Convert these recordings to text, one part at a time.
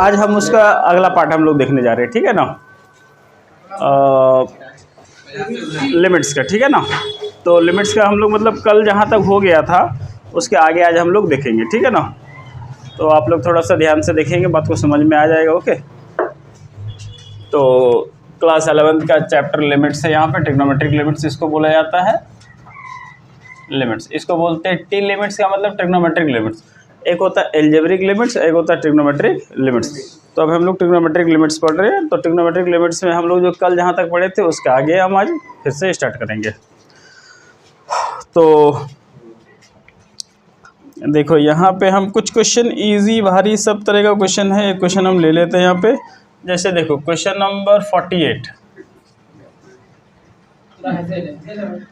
आज हम उसका अगला पार्ट हम लोग देखने जा रहे हैं, ठीक है ना, लिमिट्स का, ठीक है ना। तो लिमिट्स का हम लोग मतलब कल जहाँ तक हो गया था उसके आगे आज हम लोग देखेंगे, ठीक है ना। तो आप लोग थोड़ा सा ध्यान से देखेंगे, बात को समझ में आ जाएगा। ओके, तो क्लास 11th का चैप्टर लिमिट्स है। यहाँ पे ट्रिग्नोमेट्रिक लिमिट्स इसको बोला जाता है, लिमिट्स इसको बोलते हैं। टी लिमिट्स का मतलब ट्रिग्नोमेट्रिक लिमिट्स, एक होता है एल्जेब्रिक लिमिट्स, एक होता है ट्रिग्नोमेट्रिक लिमिट्स। तो अब हम लोग ट्रिग्नोमेट्रिक लिमिट्स पढ़ रहे हैं। तो ट्रिग्नोमेट्रिक लिमिट्स में हम लोग जो कल जहाँ तक पढ़े थे उसके आगे हम आज फिर से स्टार्ट करेंगे। तो देखो यहाँ पे हम कुछ क्वेश्चन इजी भारी सब तरह का क्वेश्चन है। एक क्वेश्चन हम ले लेते हैं यहाँ पे, जैसे देखो question number 48,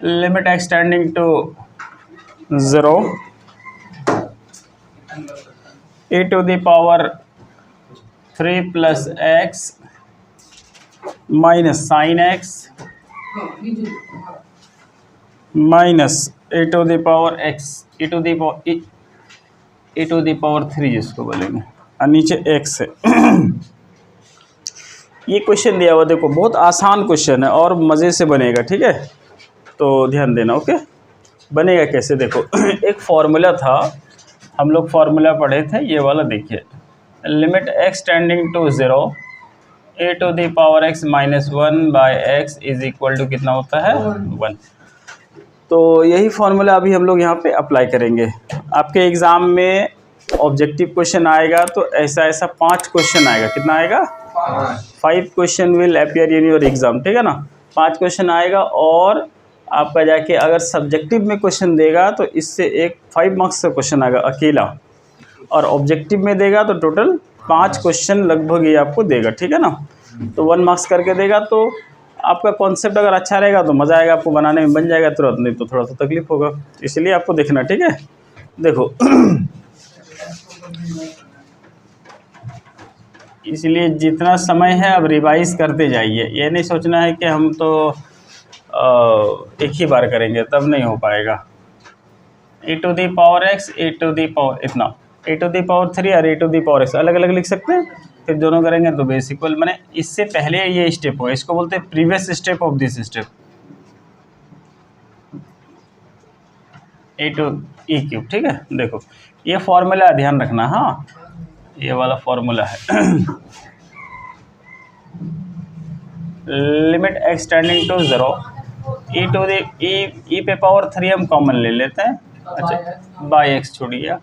limit extending to 0 e to the power 3 plus x minus sin x minus e to the power x e to the power 3 जिसको बोलेंगे, और नीचे x है। ये क्वेश्चन दिया हुआ देखो, बहुत आसान क्वेश्चन है और मज़े से बनेगा, ठीक है। तो ध्यान देना। ओके, बनेगा कैसे देखो एक फॉर्मूला था, हम लोग फार्मूला पढ़े थे, ये वाला देखिए, limit x tending to 0 e to the power x minus 1 by x is equal to कितना होता है 1। तो यही फार्मूला अभी हम लोग यहाँ पे अप्लाई करेंगे। आपके एग्ज़ाम में ऑब्जेक्टिव क्वेश्चन आएगा तो ऐसा 5 क्वेश्चन आएगा। कितना आएगा? 5 question will appear in your exam, ठीक है ना। 5 क्वेश्चन आएगा, और आपका जाके अगर सब्जेक्टिव में क्वेश्चन देगा तो इससे एक 5 मार्क्स का क्वेश्चन आएगा अकेला, और ऑब्जेक्टिव में देगा तो टोटल 5 क्वेश्चन लगभग ये आपको देगा, ठीक है ना। तो 1 मार्क्स करके देगा। तो आपका कॉन्सेप्ट अगर अच्छा रहेगा तो मज़ा आएगा आपको बनाने में, बन जाएगा तुरंत, नहीं तो थोड़ा सा तकलीफ होगा, इसलिए आपको देखना, ठीक है। देखो इसलिए जितना समय है अब रिवाइज करते जाइए, ये नहीं सोचना है कि हम तो एक ही बार करेंगे, तब नहीं हो पाएगा। e to the power x, e to the power इतना, e टू दी पावर 3 और e to the power x अलग अलग लिख सकते हैं, फिर दोनों करेंगे तो बेस इक्वल, मैंने इससे पहले ये स्टेप हो, इसको बोलते हैं previous step of this step, e to E cube, ठीक है। देखो ये फॉर्मूला ध्यान रखना, हाँ ये वाला फॉर्मूला है। Limit x tending to 0 e to the e पे पावर 3 हम कॉमन ले लेते हैं, अच्छा बाई x छोड़िए,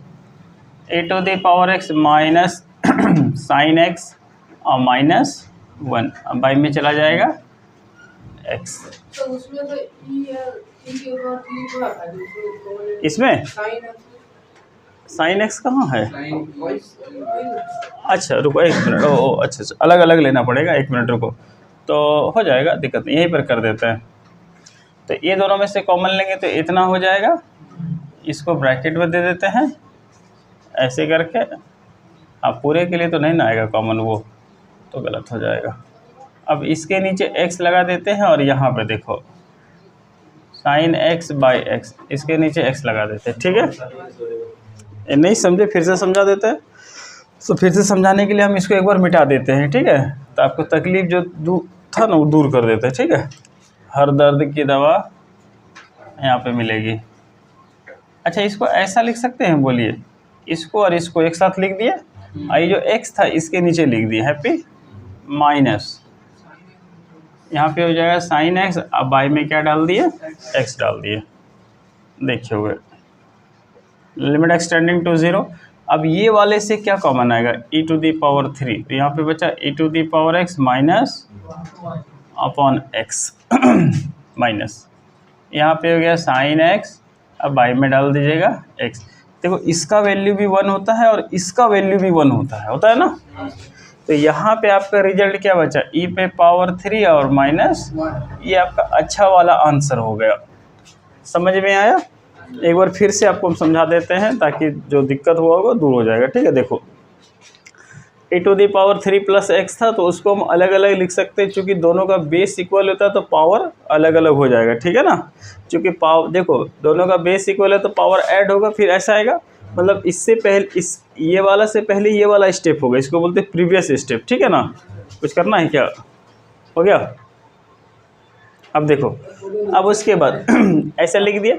e to the power x minus sine x और माइनस 1, अब बाई में चला जाएगा x। तो उसमें तो इसमें साइन x कहाँ है? अच्छा रुको 1 मिनट, ओ अच्छा अलग अलग लेना पड़ेगा, 1 मिनट रुको, तो हो जाएगा, दिक्कत नहीं, यहीं पर कर देते हैं। तो ये दोनों में से कॉमन लेंगे तो इतना हो जाएगा, इसको ब्रैकेट में दे देते हैं ऐसे करके। अब पूरे के लिए तो नहीं ना आएगा कॉमन, वो तो गलत हो जाएगा। अब इसके नीचे x लगा देते हैं, और यहाँ पे देखो साइन x बाई x, इसके नीचे x लगा देते हैं, ठीक है। नहीं समझे फिर से समझा देते हैं। तो फिर से समझाने के लिए हम इसको एक बार मिटा देते हैं, ठीक है। तो आपको तकलीफ जो था ना वो दूर कर देते हैं, ठीक है। हर दर्द की दवा यहाँ पे मिलेगी। अच्छा इसको ऐसा लिख सकते हैं, बोलिए, इसको और इसको एक साथ लिख दिए, और ये जो x था इसके नीचे लिख दिए हैप्पी माइनस, यहाँ पे हो जाएगा साइन x, अब बाई में क्या डाल दिए x डाल दिए, देखिए हुए लिमिट एक्सटेंडिंग टू 0। अब ये वाले से क्या कॉमन आएगा, e टू दी पावर 3, तो यहाँ पे बचा e to the power x minus upon x minus, यहाँ पे हो गया साइन x, अब बाई में डाल दीजिएगा x। देखो इसका वैल्यू भी 1 होता है और इसका वैल्यू भी 1 होता है ना। तो यहाँ पे आपका रिजल्ट क्या बचा, e पे पावर 3 और माइनस, ये आपका अच्छा वाला आंसर हो गया। समझ में आया? एक बार फिर से आपको हम समझा देते हैं ताकि जो दिक्कत हुआ होगा दूर हो जाएगा, ठीक है। देखो e to the power 3 plus x था, तो उसको हम अलग अलग लिख सकते हैं, चूँकि दोनों का बेस इक्वल होता है तो पावर अलग अलग हो जाएगा, ठीक है ना। चूँकि पावर देखो दोनों का बेस इक्वल है तो पावर ऐड होगा, फिर ऐसा आएगा, मतलब इससे पहले ये वाला से पहले ये वाला स्टेप होगा, इसको बोलते हैं प्रीवियस स्टेप, ठीक है ना। कुछ करना है क्या, हो गया। अब देखो, अब उसके बाद ऐसा लिख दिया,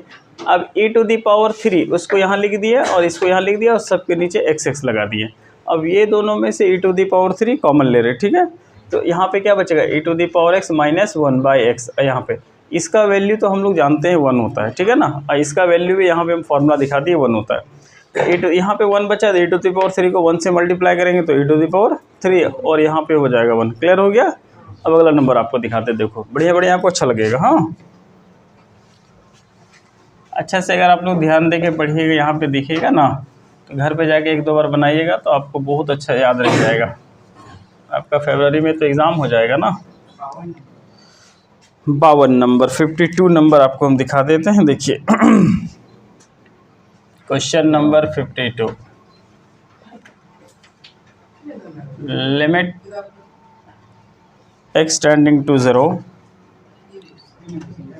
अब e⁻³ उसको यहाँ लिख दिया और इसको यहाँ लिख दिया और सबके नीचे x लगा दिए। अब ये दोनों में से e⁻³ कॉमन ले रहे, ठीक है। तो यहाँ पे क्या बचेगा, e⁻x - 1/x। यहाँ पे इसका वैल्यू तो हम लोग जानते हैं 1 होता है, ठीक है ना। और इसका वैल्यू भी यहाँ पे हम फॉर्मूला दिखा दिए 1 होता है। तो यहाँ पे 1 बचा, तो e⁻³ को 1 से मल्टीप्लाई करेंगे तो e⁻³ और यहाँ पे हो जाएगा 1। क्लियर हो गया। अब अगला नंबर आपको दिखाते, देखो बढ़िया बढ़िया, आपको अच्छा लगेगा। हाँ, अच्छा से अगर आप लोग ध्यान देके पढ़िएगा, यहाँ पे दिखेगा ना, तो घर पे जाके 1-2 बार बनाइएगा तो आपको बहुत अच्छा याद रह जाएगा। आपका फरवरी में तो एग्ज़ाम हो जाएगा ना। 52 नंबर, 52 नंबर आपको हम दिखा देते हैं। देखिए question number 52, limit x tending to 0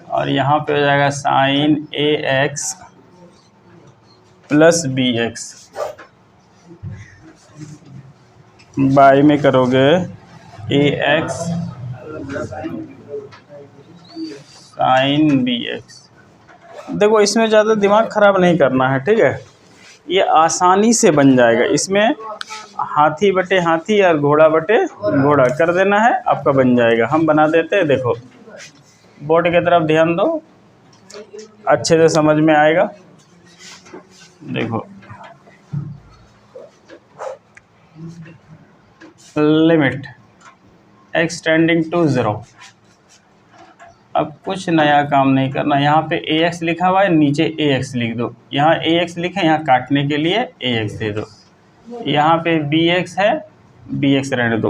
और यहाँ पे हो जाएगा sin ax + bx, बाई में करोगे ax sin bx। देखो इसमें ज़्यादा दिमाग ख़राब नहीं करना है, ठीक है। ये आसानी से बन जाएगा। इसमें हाथी बटे हाथी और घोड़ा बटे घोड़ा कर देना है, आपका बन जाएगा। हम बना देते हैं। देखो बोर्ड की तरफ ध्यान दो, अच्छे से समझ में आएगा। देखो लिमिट x टेंडिंग टू 0। अब कुछ नया काम नहीं करना। यहाँ पे ax लिखा हुआ है, नीचे ax लिख दो। यहाँ ax लिखे, यहाँ काटने के लिए ax दे दो। यहाँ पे bx है, bx रहने दो।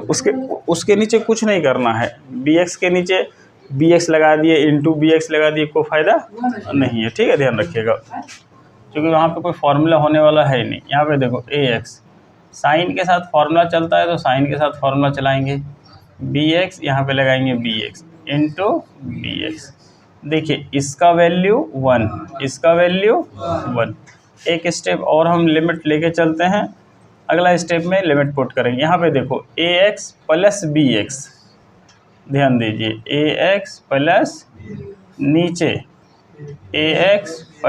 उसके नीचे कुछ नहीं करना है। bx के नीचे bx लगा दिए, इंटू bx लगा दिए, कोई फ़ायदा नहीं है, ठीक है। ध्यान रखिएगा, क्योंकि वहाँ पे कोई फार्मूला होने वाला है नहीं। यहाँ पे देखो ax साइन के साथ फार्मूला चलता है तो साइन के साथ फार्मूला चलाएंगे। bx यहाँ पे लगाएंगे bx इंटू bx। देखिए इसका वैल्यू 1, इसका वैल्यू 1। एक स्टेप और हम लिमिट लेके चलते हैं। अगला स्टेप में लिमिट पुट करेंगे। यहाँ पे देखो ax + bx, ध्यान दीजिए ax प्लस नीचे ax +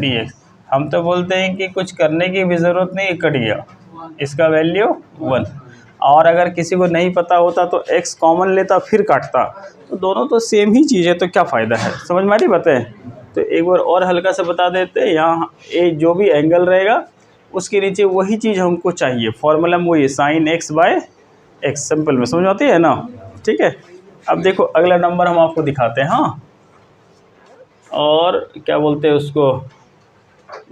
bx। हम तो बोलते हैं कि कुछ करने की भी ज़रूरत नहीं, कट गया, इसका वैल्यू 1। और अगर किसी को नहीं पता होता तो x कॉमन लेता फिर काटता, तो दोनों तो सेम ही चीज़ है, तो क्या फ़ायदा है। समझ में आ रही बातें। तो एक बार और हल्का सा बता देते हैं। यहाँ जो भी एंगल रहेगा उसके नीचे वही चीज़ हमको चाहिए। फॉर्मूला में वही sin x/x, सिंपल में समझ आती है ना, ठीक है। अब देखो अगला नंबर हम आपको दिखाते हैं। हाँ, और क्या बोलते हैं उसको,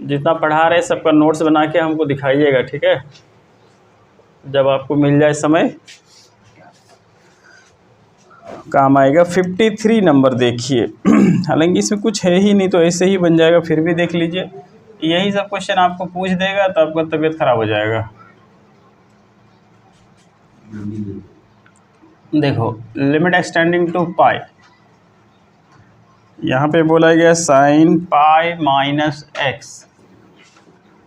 जितना पढ़ा रहे सबका नोट्स बना के हमको दिखाइएगा, ठीक है, जब आपको मिल जाए समय काम आएगा। 53 नंबर देखिए, हालांकि इसमें कुछ है ही नहीं तो ऐसे ही बन जाएगा, फिर भी देख लीजिए। यही सब क्वेश्चन आपको पूछ देगा तो आपका तबीयत खराब हो जाएगा। देखो लिमिट एक्सटेंडिंग टू पाई, यहाँ पे बोला गया sin π - x,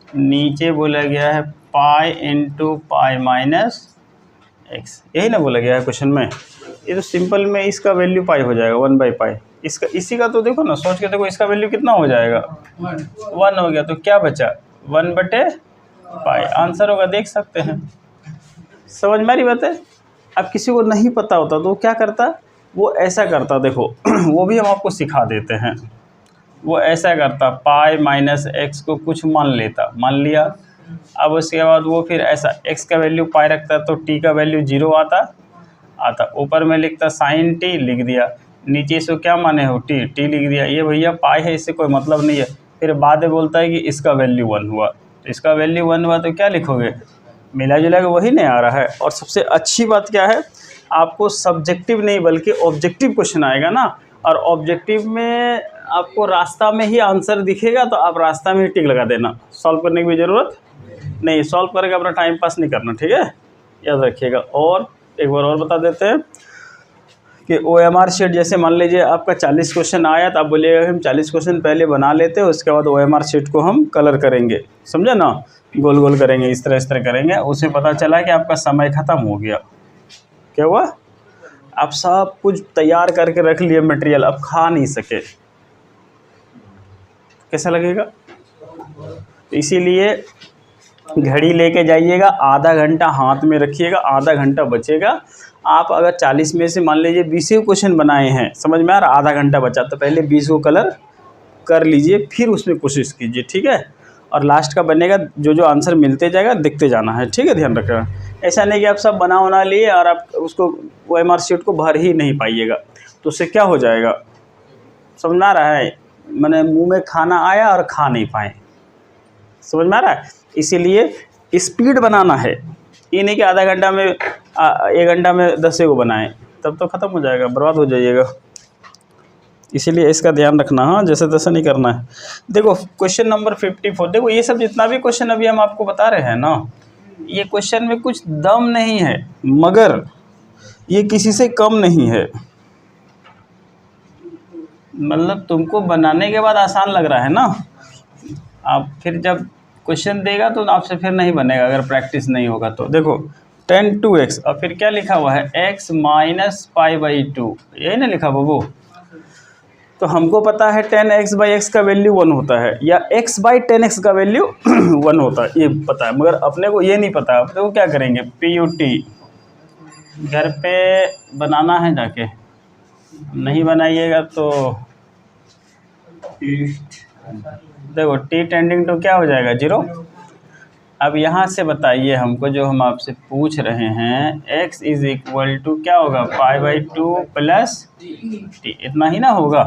नीचे बोला गया है pi into pi minus x, यही ना बोला गया है क्वेश्चन में। ये तो सिंपल में इसका वैल्यू पाई हो जाएगा 1/π। इसका इसी का तो देखो ना, सोच के देखो, इसका वैल्यू कितना हो जाएगा 1 हो गया। तो क्या बचा 1/π, आंसर होगा, देख सकते हैं। समझ में आ रही बात है। अब किसी को नहीं पता होता तो वो क्या करता, वो ऐसा करता। देखो वो भी हम आपको सिखा देते हैं। वो ऐसा करता, पाई माइनस x को कुछ मान लेता, मान लिया। अब उसके बाद वो फिर ऐसा x का वैल्यू पाई रखता तो t का वैल्यू 0 आता, ऊपर में लिखता sin t, लिख दिया। नीचे इसको क्या माने हो, t लिख दिया। ये भैया पाई है, इससे कोई मतलब नहीं है। फिर बाद में बोलता है कि इसका वैल्यू 1 हुआ, तो इसका वैल्यू 1 हुआ तो क्या लिखोगे, मिला जुला के वही नहीं आ रहा है। और सबसे अच्छी बात क्या है, आपको सब्जेक्टिव नहीं बल्कि ऑब्जेक्टिव क्वेश्चन आएगा ना, और ऑब्जेक्टिव में आपको रास्ता में ही आंसर दिखेगा तो आप रास्ता में ही टिक लगा देना, सॉल्व करने की भी ज़रूरत नहीं। सॉल्व करके अपना टाइम पास नहीं करना, ठीक है, याद रखिएगा। और एक बार और बता देते हैं कि OMR शीट, जैसे मान लीजिए आपका 40 क्वेश्चन आया तो आप बोलिएगा हम 40 क्वेश्चन पहले बना लेते हैं, उसके बाद OMR शीट को हम कलर करेंगे, समझे ना, गोल गोल करेंगे, इस तरह करेंगे। उसे पता चला कि आपका समय ख़त्म हो गया। क्या हुआ? आप सब कुछ तैयार करके रख लिए मटेरियल, अब खा नहीं सके, कैसा लगेगा? इसीलिए घड़ी लेके जाइएगा, आधा घंटा हाथ में रखिएगा, आधा घंटा बचेगा। आप अगर 40 में से मान लीजिए 20 क्वेश्चन बनाए हैं, समझ में आ रहा, आधा घंटा बचा, तो पहले 20 को कलर कर लीजिए, फिर उसमें कोशिश कीजिए, ठीक है। और लास्ट का बनेगा, जो आंसर मिलते जाएगा देखते जाना है, ठीक है, ध्यान रखना। ऐसा नहीं कि आप सब बना लिए और आप उसको OMR शीट को भर ही नहीं पाइएगा, तो उससे क्या हो जाएगा, समझ में आ रहा है? मैंने मुँह में खाना आया और खा नहीं पाए, समझ में आ रहा है? इसीलिए स्पीड बनाना है, ये नहीं कि आधा घंटा में 1 घंटा में 10 को बनाएं, तब तो ख़त्म हो जाएगा, बर्बाद हो जाइएगा। इसीलिए इसका ध्यान रखना, हाँ, जैसे तैसे नहीं करना है। देखो क्वेश्चन नंबर 54, देखो ये सब जितना भी क्वेश्चन अभी हम आपको बता रहे हैं ना, ये क्वेश्चन में कुछ दम नहीं है, मगर ये किसी से कम नहीं है। मतलब तुमको बनाने के बाद आसान लग रहा है ना, आप फिर जब क्वेश्चन देगा तो आपसे फिर नहीं बनेगा, अगर प्रैक्टिस नहीं होगा तो। देखो 10 2x, और फिर क्या लिखा हुआ है, x माइनस π/2, यही ना लिखा बाबू। तो हमको पता है 10x/x का वैल्यू 1 होता है, या x/10x का वैल्यू 1 होता है, ये पता है, मगर अपने को ये नहीं पता। अपने को क्या करेंगे, PUT घर पे बनाना है, जाके नहीं बनाइएगा तो देखो t टेंडिंग टू क्या हो जाएगा, 0। अब यहाँ से बताइए हमको, जो हम आपसे पूछ रहे हैं, x इज इक्वल टू क्या होगा, π/2 प्लस t, इतना ही ना होगा।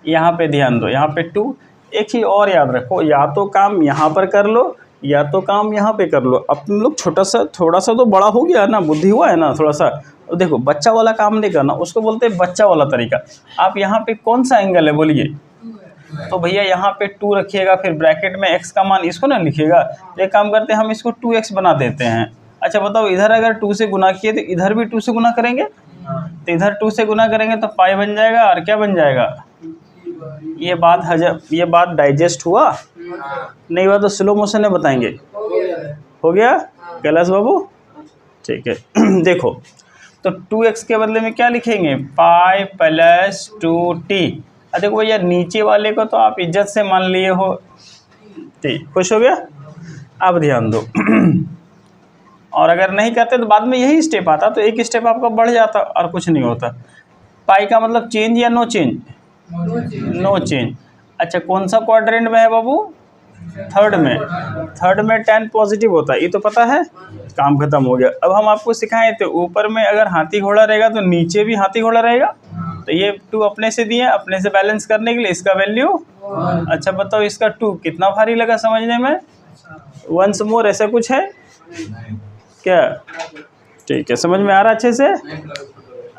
यहाँ पे ध्यान दो, यहाँ पे 2। एक ही और याद रखो, या तो काम यहाँ पर कर लो या तो काम यहाँ पे कर लो। अब तुम लोग थोड़ा सा तो बड़ा हो गया ना, बुद्धि हुआ है ना थोड़ा सा। देखो बच्चा वाला काम नहीं करना, उसको बोलते हैं बच्चा वाला तरीका। आप यहाँ पे कौन सा एंगल है बोलिए, तो भैया यहाँ पे 2 रखिएगा, फिर ब्रैकेट में x का मान इसको ना लिखिएगा। एक काम करते हैं, हम इसको 2x बना देते हैं। अच्छा बताओ, इधर अगर 2 से गुना किए तो इधर भी 2 से गुना करेंगे, तो इधर 2 से गुना करेंगे तो पाई बन जाएगा, और क्या बन जाएगा, ये बात डाइजेस्ट हुआ? नहीं हुआ तो स्लो मोशन में बताएंगे। हो गया कैलाश बाबू, ठीक है। देखो तो 2x के बदले में क्या लिखेंगे, पाई प्लस 2t। देखो भैया नीचे वाले को तो आप इज्जत से मान लिए हो, ठीक, खुश हो गया। अब ध्यान दो और अगर नहीं करते तो बाद में यही स्टेप आता, तो एक स्टेप आपका बढ़ जाता और कुछ नहीं होता। पाई का मतलब चेंज या नो चेंज, नो चेंज। अच्छा कौन सा क्वाड्रेंट में है बाबू, थर्ड में 10 पॉजिटिव होता है, ये तो पता है, काम खत्म हो गया। अब हम आपको सिखाएं तो ऊपर में अगर हाथी घोड़ा रहेगा तो नीचे भी हाथी घोड़ा रहेगा, तो ये 2 अपने से दिए, अपने से बैलेंस करने के लिए इसका वैल्यू। अच्छा बताओ इसका 2 कितना भारी लगा समझने में, वंस मोर ऐसा कुछ है क्या, ठीक है, समझ में आ रहा अच्छे से।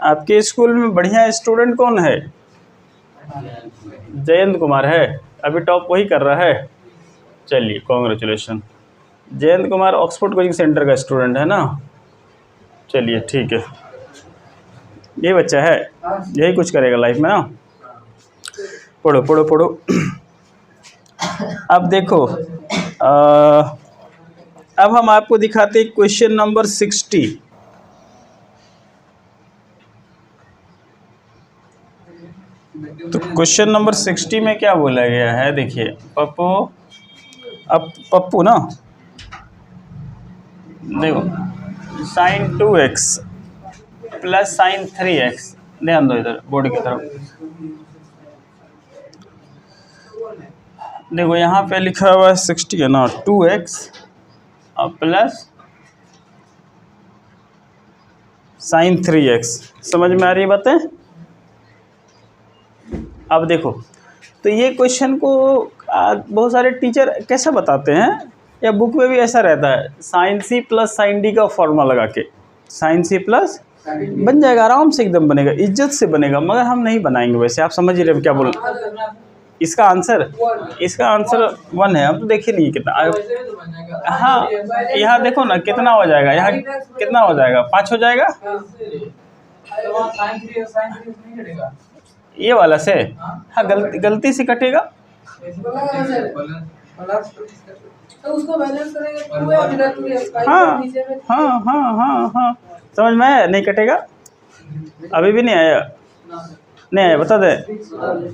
आपके स्कूल में बढ़िया स्टूडेंट कौन है, जयंत कुमार है, अभी टॉप वही कर रहा है, चलिए congratulation. Jayant Kumar Oxford coaching centre का स्टूडेंट है ना, चलिए ठीक है, ये बच्चा है, यही कुछ करेगा लाइफ में ना। पढ़ो पढ़ो पढ़ो। अब देखो अब हम आपको दिखाते हैं क्वेश्चन नंबर 60। तो क्वेश्चन नंबर 60 में क्या बोला गया है, देखिए पप्पू, अब पप्पू ना देखो sin 2x plus sin 3x, ध्यान दो इधर बोर्ड की तरफ। देखो यहाँ पे लिखा हुआ है 60 है ना, 2x और प्लस sin 3x, समझ में आ रही है बातें। अब देखो तो ये क्वेश्चन को बहुत सारे टीचर कैसा बताते हैं, या बुक में भी ऐसा रहता है, sin c plus sin d का फॉर्मूला लगा के sin c प्लस बन जाएगा, आराम से एकदम बनेगा, इज्जत से बनेगा, मगर हम नहीं बनाएंगे वैसे। आप समझ ही रहे क्या बोल, इसका आंसर 1 है, हम तो देखे नहीं कितना। हाँ यहाँ देखो ना कितना हो जाएगा, यहाँ कितना हो जाएगा, 5 हो जाएगा, ये वाला से हाँ गलती से कटेगा। तो उसको बैलेंस करेंगे हाँ हाँ हाँ हाँ हाँ समझ में आया? नहीं कटेगा, अभी भी नहीं आया, नहीं आया बता दे।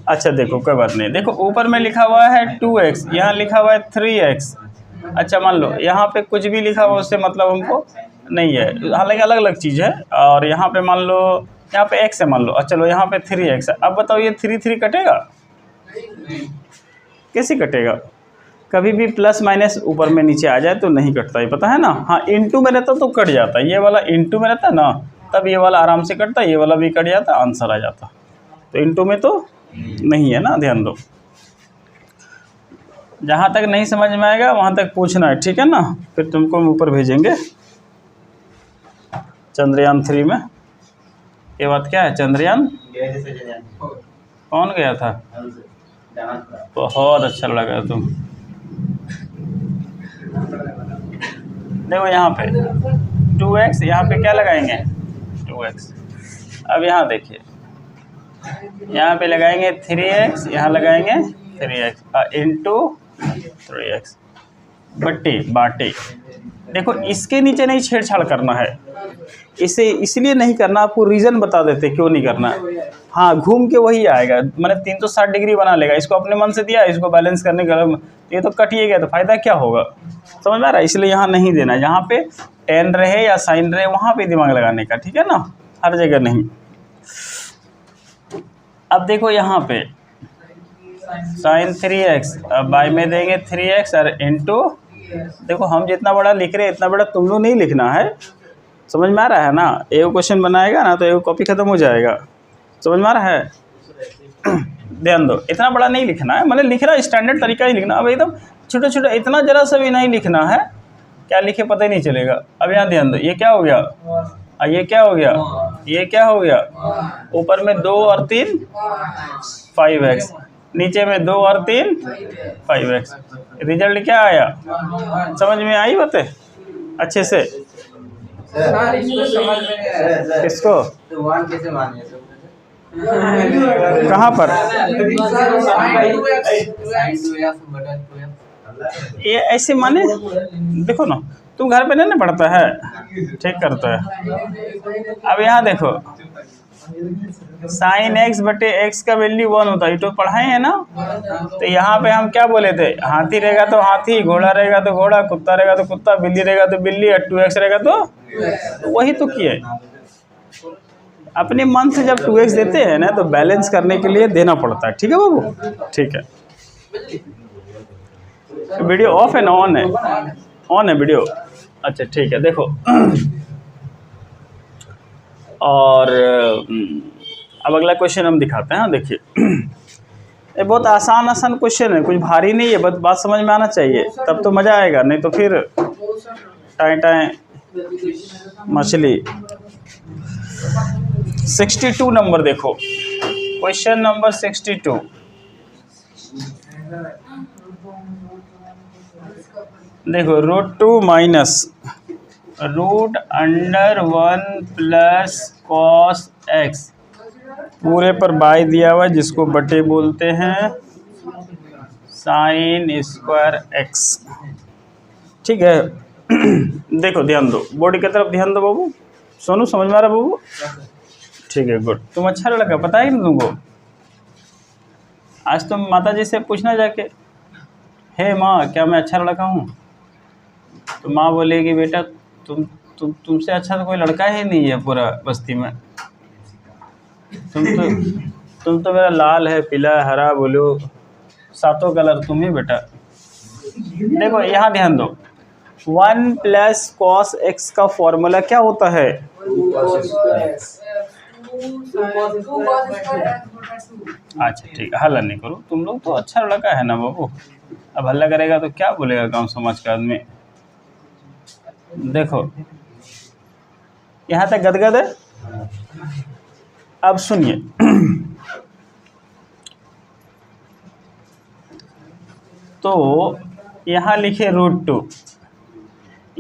अच्छा देखो कोई बात नहीं, देखो ऊपर में लिखा हुआ है 2x, यहाँ लिखा हुआ है 3x। अच्छा मान लो यहाँ पे कुछ भी लिखा हुआ उससे मतलब हमको नहीं है, हालांकि अलग अलग चीज़ है। और यहाँ पे मान लो यहाँ पे x है मान लो, अच्छा चलो यहाँ पे 3x है। अब बताओ ये 3 कटेगा? कैसे कटेगा? कभी भी प्लस माइनस ऊपर में नीचे आ जाए तो नहीं कटता, ये पता है ना। हाँ इनटू में रहता तो कट जाता, ये वाला इनटू में रहता ना तब ये वाला आराम से कटता, ये वाला भी कट जाता, आंसर आ जाता। तो इनटू में तो नहीं है ना, ध्यान दो। जहाँ तक नहीं समझ में आएगा वहाँ तक पूछना है, ठीक है ना, फिर तुमको हम ऊपर भेजेंगे चंद्रयान 3 में। ये बात क्या है, चंद्रयान कौन गया था? बहुत अच्छा लगा तुम। देखो यहाँ पे 2x, यहाँ पे क्या लगाएंगे 2x। अब यहाँ देखिए यहाँ पे लगाएंगे 3x, यहाँ लगाएंगे 3x इंटू 3x बट्टी बाटी। देखो इसके नीचे नहीं छेड़छाड़ करना है, इसे इसलिए नहीं करना, आपको रीज़न बता देते क्यों नहीं करना है। हाँ घूम के वही आएगा, मैंने 360 डिग्री बना लेगा, इसको अपने मन से दिया, इसको बैलेंस करने का ये तो कटिए गया तो फ़ायदा क्या होगा, समझ में आ रहा है। इसलिए यहाँ नहीं देना, जहाँ पे टेन रहे या साइन रहे वहाँ पे दिमाग लगाने का, ठीक है ना, हर जगह नहीं। अब देखो यहाँ पे साइन 3x, अब बाय में देंगे 3x और इंटू, देखो हम जितना बड़ा लिख रहे हैं इतना बड़ा तुम लोग नहीं लिखना है, समझ में आ रहा है ना। एक क्वेश्चन बनाएगा ना तो एक कॉपी ख़त्म हो जाएगा, समझ में आ रहा है। ध्यान दो, इतना बड़ा नहीं लिखना है, मतलब लिखना स्टैंडर्ड तरीका ही लिखना। अब एकदम छोटा छोटा इतना जरा सा भी नहीं लिखना है, क्या लिखे पता ही नहीं चलेगा। अब यहाँ ध्यान दो, ये क्या हो गया, ये क्या हो गया, ये क्या हो गया, ऊपर में 2 और 3 5x, नीचे में 2 और 3 5x। रिजल्ट क्या आया, समझ में आई बातें अच्छे से? किसको कहाँ पर? ये ऐसे माने, देखो ना तुम घर पे नहीं ना पढ़ता है, ठीक करता है। अब यहाँ देखो साइन x बटे x का वैल्यू 1 होता है, ये तो पढ़ाए हैं ना। तो यहाँ पे हम क्या बोले थे, हाथी रहेगा तो हाथी, घोड़ा रहेगा तो घोड़ा, कुत्ता रहेगा तो कुत्ता, बिल्ली रहेगा तो बिल्ली, और 2x रहेगा तो वही तो किए। अपने मन से जब 2x देते हैं ना तो बैलेंस करने के लिए देना पड़ता है, ठीक है बाबू, ठीक है। वीडियो ऑफ है ना ऑन है? ऑन है वीडियो, अच्छा ठीक है। देखो और अब अगला क्वेश्चन हम दिखाते हैं। देखिए ये बहुत आसान क्वेश्चन है, कुछ भारी नहीं है, बस बात समझ में आना चाहिए तब तो मज़ा आएगा, नहीं तो फिर टाएं टाएं मछली। 62 नंबर देखो, क्वेश्चन नंबर 62। देखो √2 माइनस √1 प्लस cos x पूरे पर बाय दिया हुआ है, जिसको बटे बोलते हैं साइन स्क्वायर x, ठीक है। देखो ध्यान दो, बोर्ड की तरफ ध्यान दो बाबू, सोनू समझ में आ रहा बाबू, ठीक है गुड। तुम अच्छा लड़का, पता है ना तुमको, आज तुम माता जी से पूछना जाके, हे माँ क्या मैं अच्छा लड़का हूँ, तो माँ बोलेगी बेटा तुमसे अच्छा तो कोई लड़का ही नहीं है पूरा बस्ती में, तुम तो मेरा लाल है, पीला, हरा, ब्लू, सातों कलर तुम ही बेटा। देखो यहाँ ध्यान दो, 1 प्लस cos x का फॉर्मूला क्या होता है, अच्छा ठीक है, हल्ला नहीं करो तुम लोग, तो अच्छा लड़का है ना बाबू। अब हल्ला करेगा तो क्या बोलेगा गांव समाज का आदमी। देखो यहाँ तक गदगद है। अब सुनिए, तो यहाँ लिखे √2,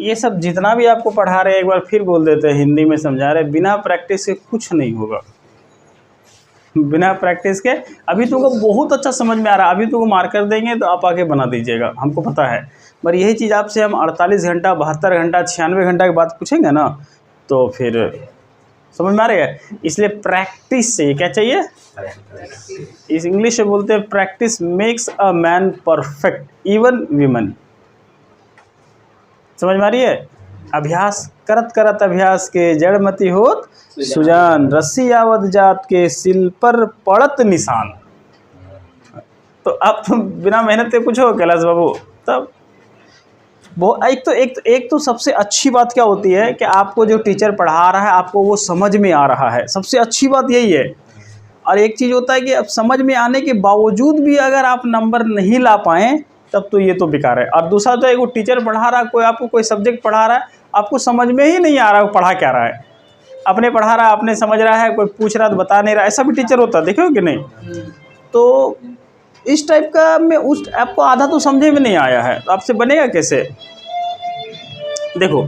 ये सब जितना भी आपको पढ़ा रहे हैं एक बार फिर बोल देते हैं, हिंदी में समझा रहे हैं, बिना प्रैक्टिस के कुछ नहीं होगा। बिना प्रैक्टिस के अभी तुमको बहुत अच्छा समझ में आ रहा है, अभी तुमको मार्कर देंगे तो आप आके बना दीजिएगा, हमको पता है। पर यही चीज़ आपसे हम 48 घंटा, 72 घंटा, 96 घंटा के बाद पूछेंगे ना, तो फिर समझ में आ रही है। इसलिए प्रैक्टिस चाहिए। क्या चाहिए? इस इंग्लिश में बोलते हैं practice makes a man perfect, even women. समझ में आ रही है। अभ्यास करत करत अभ्यास के, जड़मति होत सुजान, रस्सी आवत जात के, सिल पर पड़त निशान। तो अब तुम बिना मेहनत के पूछो कैलाश बाबू, तब वो एक तो सबसे अच्छी बात क्या होती है कि आपको जो टीचर पढ़ा रहा है आपको वो समझ में आ रहा है, सबसे अच्छी बात यही है। और एक चीज़ होता है कि अब समझ में आने के बावजूद भी अगर आप नंबर नहीं ला पाएँ तब तो ये तो बेकार है। और दूसरा तो एक टीचर पढ़ा रहा है, कोई आपको कोई सब्जेक्ट पढ़ा रहा है, आपको समझ में ही नहीं आ रहा है पढ़ा क्या रहा है, अपने पढ़ा रहा है, अपने समझ रहा है, कोई पूछ रहा तो बता नहीं रहा, ऐसा भी टीचर होता है, देखे हो कि नहीं। तो इस टाइप का में उस आपको आधा तो समझे में नहीं आया है, तो आपसे बनेगा कैसे? देखो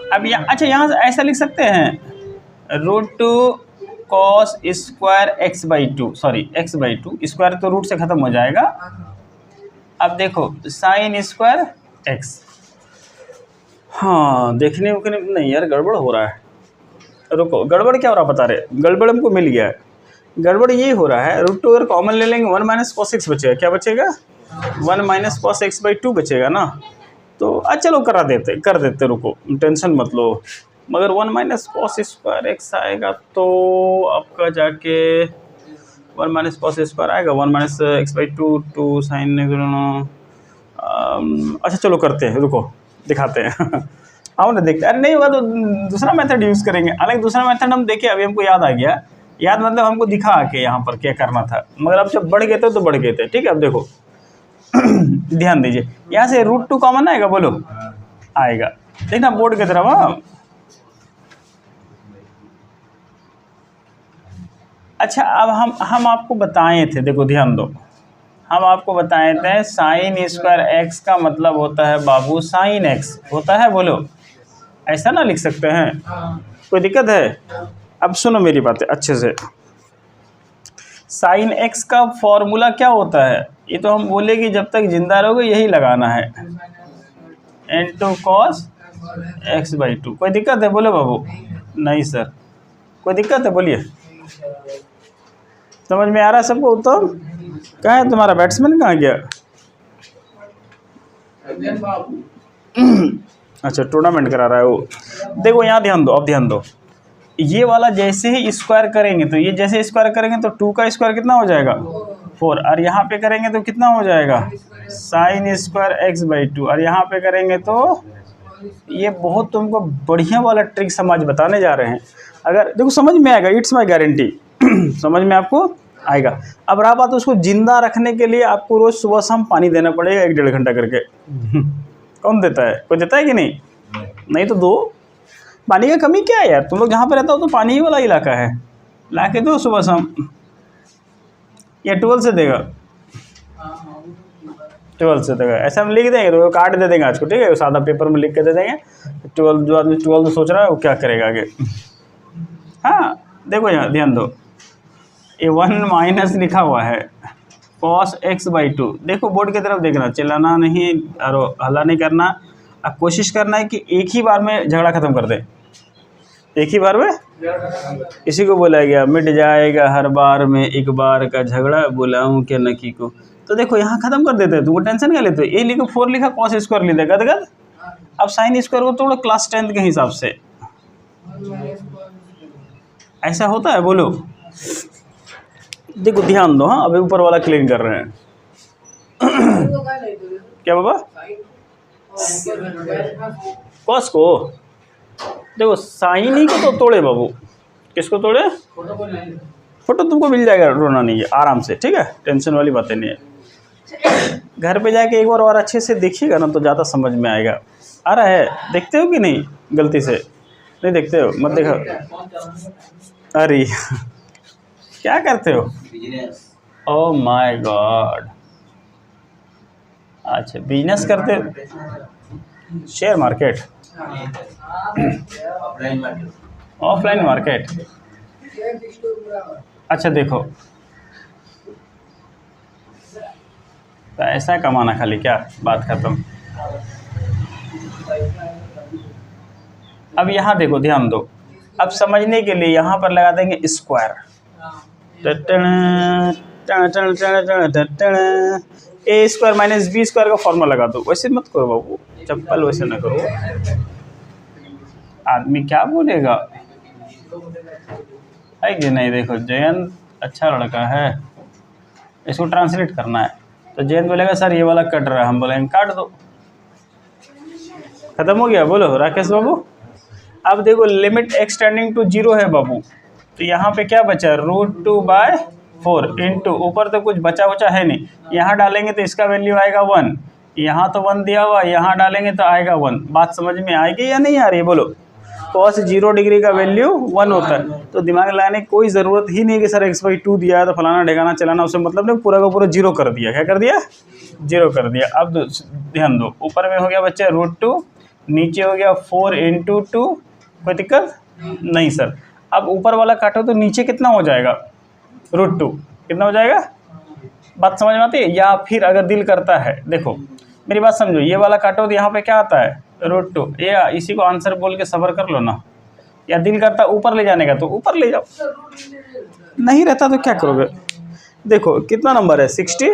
अब अच्छा यहाँ से ऐसा लिख सकते हैं, √2 cos square x/2, sorry x/2, square तो रूट से ख़त्म हो जाएगा। अब देखो साइन स्क्वायर x, हाँ देखने उकने नहीं यार, गड़बड़ हो रहा है। रुको, गड़बड़ क्या हो रहा है बता रहे, गड़बड़ हमको मिल गया है। गड़बड़ ये हो रहा है, √2 अगर कॉमन ले लेंगे 1 - cos x बचेगा। क्या बचेगा? 1 - cos x/2 बचेगा ना। तो चलो कर देते, रुको टेंशन मत लो। मगर 1 - cos स्क्वायर x आएगा तो आपका जाके 1 - cos स्क्वायर आएगा, 1 - x/2 2 साइन। अच्छा चलो करते हैं, रुको दिखाते हैं। आओ ना देखते। अरे नहीं हुआ तो दूसरा मेथड यूज़ करेंगे। हालांकि दूसरा मेथड हम देखे, अभी हमको याद आ गया, याद मतलब हमको दिखा के यहाँ पर क्या करना था, मगर अब जब बढ़ गए थे तो बढ़ गए थे। ठीक है, अब देखो ध्यान दीजिए, यहाँ से √2 कॉमन आएगा, बोलो आएगा, देखना बोर्ड की तरफ। हाँ अच्छा, अब हम आपको बताए थे, देखो ध्यान दो, हम आपको बताए थे साइन स्क्वायर x का मतलब होता है बाबू साइन x होता है, बोलो ऐसा ना लिख सकते हैं, कोई दिक्कत है? अब सुनो मेरी बातें अच्छे से। साइन x का फॉर्मूला क्या होता है, ये तो हम बोले कि जब तक जिंदा रहोगे यही लगाना है, n2 cos x/2। कोई दिक्कत है? बोलो बाबू। नहीं सर, कोई दिक्कत है? बोलिए। समझ में आ रहा है सबको? उत्तम कहाँ है तुम्हारा बैट्समैन, कहाँ गया? अच्छा टूर्नामेंट करा रहा है वो। देखो यहाँ ध्यान दो, अब ध्यान दो, ये वाला जैसे ही स्क्वायर करेंगे तो ये जैसे स्क्वायर करेंगे तो 2 का स्क्वायर कितना हो जाएगा? 4। और यहाँ पे करेंगे तो कितना हो जाएगा? Sine square x/2। और यहाँ पे करेंगे तो ये बहुत तुमको बढ़िया वाला ट्रिक समझ बताने जा रहे हैं। अगर देखो समझ में आएगा, इट्स माई गारंटी समझ में आपको आएगा। अब रहा बात, उसको जिंदा रखने के लिए आपको रोज़ सुबह शाम पानी देना पड़ेगा 1-1.5 घंटा करके। कौन देता है? कोई देता है कि नहीं? नहीं तो दो। पानी का कमी क्या है यार, तुम लोग जहाँ पे रहता हो तो पानी ही वाला इलाका है, ला के दो सुबह शाम। या 12 से देगा, 12 से देगा, ऐसा हम लिख देंगे तो कार्ड दे देंगे आज को, ठीक है, सादा पेपर में लिख के दे देंगे। 12 जो आदमी 12 सोच रहा है वो क्या करेगा आगे। हाँ देखो यहाँ ध्यान दो, ये 1 - लिखा हुआ है cos x/2। देखो बोर्ड की तरफ देखना, चिल्लाना नहीं और हल्ला नहीं करना। अब कोशिश करना है कि एक ही बार में झगड़ा खत्म कर दें, एक ही बार में। इसी को बोला गया मिट जाएगा हर बार में एक बार का झगड़ा, बुलाऊं क्या नकी को। तो देखो यहाँ खत्म कर देते हैं, तुमको टेंशन क्या लेते हो। ए लिखो 4 लिखा, cos स्क्वायर लिख देगा गद। अब साइन स्क्वायर को थोड़ा क्लास 10th के हिसाब से ऐसा होता है, बोलो। देखो ध्यान दो, हाँ अभी ऊपर वाला क्लीन कर रहे हैं। क्या बाबा? कॉस को देखो, साइन ही को तो तोड़े बाबू। किसको तोड़े? फोटो तुमको मिल जाएगा, रोना नहीं है, आराम से, ठीक है, टेंशन वाली बातें नहीं है। घर पे जाके एक बार और अच्छे से देखिएगा ना तो ज़्यादा समझ में आएगा। आ रहा है? देखते हो कि नहीं? गलती से नहीं देखते हो, मत देखो। अरे क्या करते हो? ओह माय गॉड, अच्छा, बिजनेस करते, शेयर मार्केट, ऑफलाइन मार्केट। अच्छा देखो, पैसा कमाना खाली क्या, बात खत्म। अब यहाँ देखो, ध्यान दो, अब समझने के लिए यहाँ पर लगा देंगे स्क्वायर। ए स्क्वायर माइनस बी स्क्वायर का फॉर्मूला लगा दो। वैसे मत करो बाबू, चप्पल वैसे ना करो, आदमी क्या बोलेगा, है कि नहीं। देखो जयंत अच्छा लड़का है, इसको ट्रांसलेट करना है, तो जयंत बोलेगा सर ये वाला कट रहा है, हम बोलेंगे काट दो, खत्म हो गया। बोलो राकेश बाबू। अब देखो लिमिट एक्सटेंडिंग टू 0 है बाबू, तो यहाँ पे क्या बचा, √2/4 इंटू, ऊपर तो कुछ बचा बचा है नहीं, यहाँ डालेंगे तो इसका वैल्यू आएगा 1, यहाँ तो 1 दिया हुआ, यहाँ डालेंगे तो आएगा 1। बात समझ में आएगी या नहीं आ रही है, बोलो। cos 0 डिग्री का वैल्यू 1 होता है, तो दिमाग लगाने की कोई ज़रूरत ही नहीं कि सर x/2 दिया है तो फलाना ढेगाना चलाना, उससे मतलब नहीं, पूरा का पूरा 0 कर दिया। क्या कर दिया, 0 कर दिया। अब ध्यान दो, ऊपर में हो गया बच्चा √2, नीचे हो गया 4 × 2, कोई दिक्कत नहीं सर। अब ऊपर वाला काटो तो नीचे कितना हो जाएगा, √2 कितना हो जाएगा, बात समझ में आती है। या फिर अगर दिल करता है, देखो मेरी बात समझो, ये वाला काटो तो यहाँ पे क्या आता है, √2, या इसी को आंसर बोल के सबर कर लो ना। या दिल करता है ऊपर ले जाने का तो ऊपर ले जाओ, नहीं रहता तो क्या करोगे। देखो कितना नंबर है, 60।